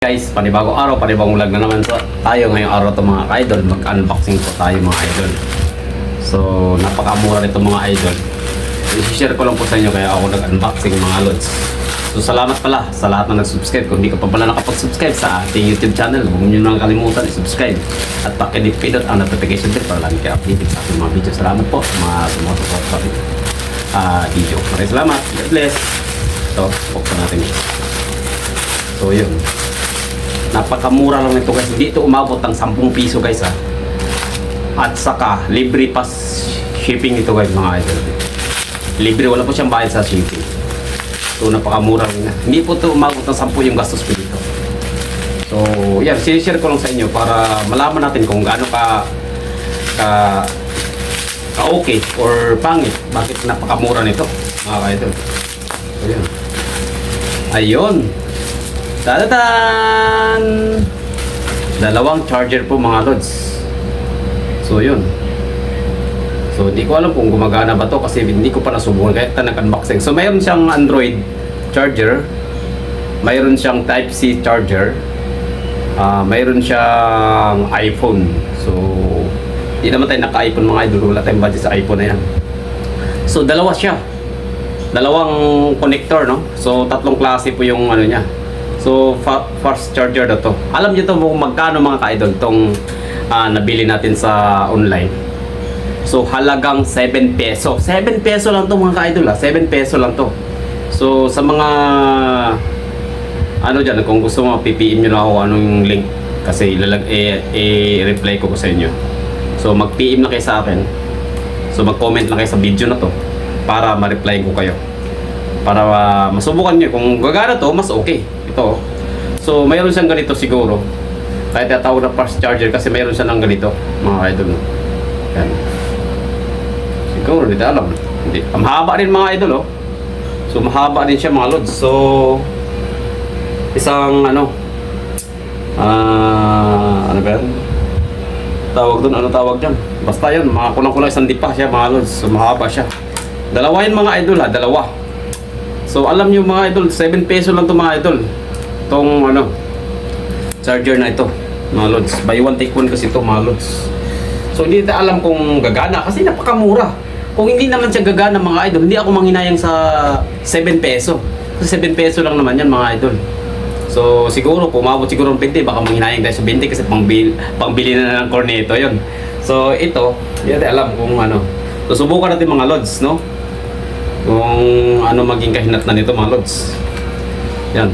Guys, panibagong araw, panibagong vlog na naman tayo ngayong araw to mga idol. Mag-unboxing po tayo mga idol. So, napakamura nito mga idol. So, i-share ko lang po sa inyo kaya ako nag-unboxing mga lods. So, salamat pala sa lahat na nag-subscribe. Kung hindi ka pa pala nakapag-subscribe sa ating YouTube channel, huwag nyo nang kalimutan i-subscribe. At pakidipindot ang notification bell para lagi kayo updated sa ating mga video. Salamat po sa mga sumusupport sa ating video. Maraming salamat. God bless. So, buksan natin ito. So, yun. Napakamura lang nito guys. Hindi ito umabot ng 10 piso guys ha. At saka libre pa shipping ito guys mga idol. Libre, wala po siyang bayad sa shipping. So napakamura lang na. Hindi po ito umabot ng 10 yung gastos ko dito. So yan, share ko lang sa inyo para malaman natin kung gaano ka okay or pangit. Bakit napakamura nito mga idol. So yan. Ayun. Tadaan! Dalawang charger po mga lods. So yun. So hindi ko alam kung gumagana ba to kasi hindi ko pa nasubukan kaya nag-unboxing. So mayroon siyang Android charger, mayroon siyang Type-C charger, mayroon siyang iPhone. So hindi naman tayo naka-iPhone mga idol, wala tayong budget sa iPhone na yan. So dalawa siya, dalawang connector no. So tatlong klase po yung ano niya. So, fast charger na to. Alam niyo to kung magkano mga ka-idol tong nabili natin sa online. So, halagang 7 peso. 7 peso lang to mga ka-idol ha. 7 peso lang to. So, sa mga ano dyan, kung gusto mo, PPM nyo na ako anong link. Kasi i-reply ko sa inyo. So, mag-PM na kayo sa akin. So, mag-comment lang kayo sa video na to para ma-reply ko kayo. Para masubukan nyo. Kung gagana to, mas okay. Ito. So, mayroon siyang ganito siguro. Kahit tatawag na fast charger kasi mayroon siya ng ganito. Mga idol. Yan. Siguro, hindi alam. Hindi. Mahaba rin mga idol, oh. So, mahaba din siya mga lods. So, isang ano ba yan? Tawag doon, ano tawag dyan? Basta yun, mga kulang-kulang isang dipa siya mga lods. So, mahaba siya. Dalawa yun mga idol ha, dalawa. So, alam nyo mga idol, 7 peso lang to mga idol. Itong ano, charger na ito, mga lods. Buy one take one kasi ito mga lods. So, hindi natin alam kung gagana kasi napakamura. Kung hindi naman siya gagana mga idol, hindi ako manghinayang sa 7 peso. Kasi 7 peso lang naman yan mga idol. So, siguro, pumabot siguro ng 20, baka manghinayang tayo sa 20 kasi pangbili na ng corneto yun. So, ito, hindi natin alam kung ano. So, subukan natin mga lods, no? Kung ano maging kahinatnan nito mga lods. Yan.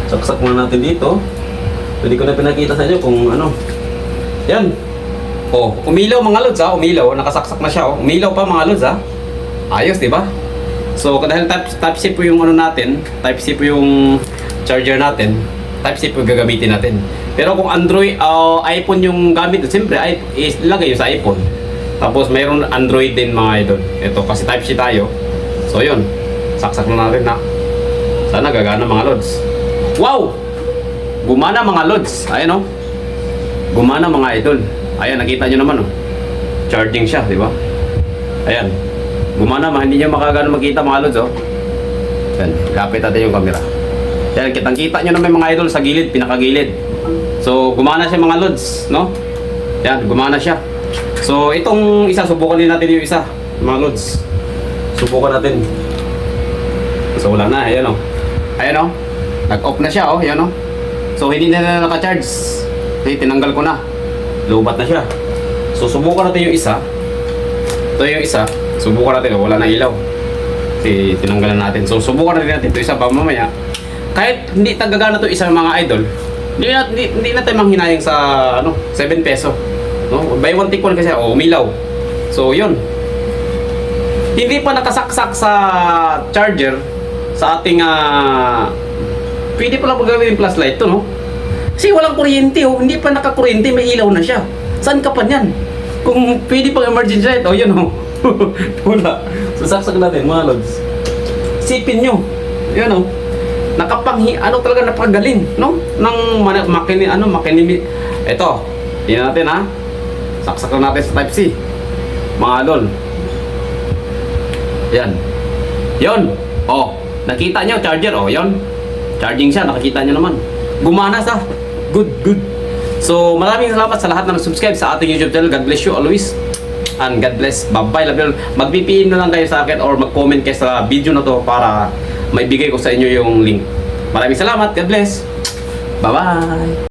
Saksak muna natin dito. Hindi ko na pinakita sa inyo kung ano. Yan. Oh, umilaw mga lods ha. Umilaw. Nakasaksak na siya. Oh. Umilaw pa mga lods ha. Ayos, di ba? So, dahil Type-C po yung ano natin. Type-C po yung charger natin. Type-C po gagamitin natin. Pero kung Android, iPhone yung gamit, siyempre, ilagay yun sa iPhone. Tapos mayroon Android din mga idol. Ito kasi Type-C tayo. So yun. Saksak na natin na. Sana gagana mga lods. Wow! Gumana mga lods. Ayan o. Gumana mga idol. Ayan, nakita nyo naman o. Charging siya, di ba? Ayan. Gumana, hindi nyo makagano makita mga lods o. Ayan, lapit natin yung camera. Ayan, kitang-kita nyo naman mga idol sa gilid, pinakagilid. So, gumana siya mga lods, no? Ayan, gumana siya. So, itong isa, subukan din natin yung isa, mga lods. Subukan natin. So, wala na, ayan o. Ayan o. Nag-off na siya, ayan o. So, hindi na naka-charge. Kasi tinanggal ko na. Lubat na siya. So, subukan natin yung isa. Ito yung isa. Subukan natin, wala na ilaw. Kasi tinanggalan natin. So, subukan natin ito isa pa mamaya. Kahit hindi tagagana ito isa mga idol, hindi na tayo manghinayang sa ano, 7 peso. No? Buy one take one kasi umilaw. So yun. Hindi pa nakasaksak sa charger sa ating pwede pa lang gawin yung flashlight to, no? Kasi walang kuryente, oh. Hindi pa nakakuryente, may ilaw na siya. Saan ka pa niyan? Kung pwede pang emergency light, oh yun oh. Wala. So saksak natin mga lods. Sipin nyo. Yun oh. Ano talaga napagaling, no? Nang makini. Ito. Tingnan natin ha. Saksak na natin sa Type-C. Mga idol. Yan. Yun. Oh, nakita nyo charger. Oh, yun. Charging siya. Nakikita nyo naman. gumana sa. Good, good. So, maraming salamat sa lahat na nag-subscribe sa ating YouTube channel. God bless you always. And God bless. Bye-bye. Love you all. Mag-PPM na lang kayo sa akin or mag-comment kayo sa video na to para maibigay ko sa inyo yung link. Maraming salamat. God bless. Bye-bye.